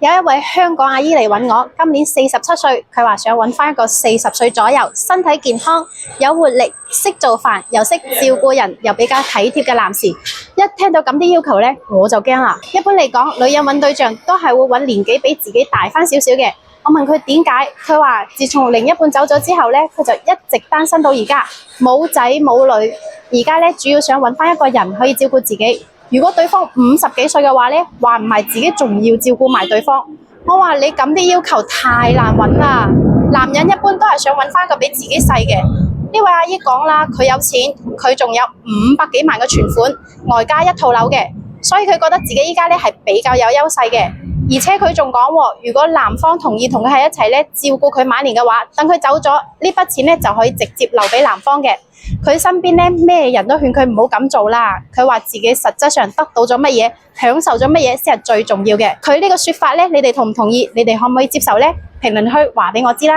有一位香港阿姨嚟揾我，今年47歲，佢話想揾翻一個40歲左右，身體健康、有活力、識做飯、又識照顧人、又比較體貼嘅男士。一聽到咁啲要求呢，我就驚啦。一般嚟講，女人揾對象都係會揾年紀比自己大翻少少嘅。我問佢點解，佢話自從另一半走咗之後呢，佢就一直單身到而家，冇仔冇女。而家呢，主要想揾翻一個人可以照顧自己。如果對方50幾歲嘅話呢，話唔係自己仲要照顧埋對方。我話你咁啲要求太難揾啦，男人一般都係想揾翻個比自己細嘅。呢位阿姨講啦，佢有錢，佢仲有500幾萬嘅存款，外加一套樓嘅，所以佢覺得自己依家呢係比較有優勢嘅。而且佢仲講，如果男方同意同佢喺一齊呢，照顧佢晚年嘅話，等佢走咗，呢筆錢呢就可以直接留俾男方嘅。佢身邊呢，咩人都勸佢唔好咁做啦。佢話自己實質上得到咗乜嘢，享受咗乜嘢先係最重要嘅。佢呢個說法呢，你哋同唔同意？你哋可唔可以接受呢？評論區話俾我知啦。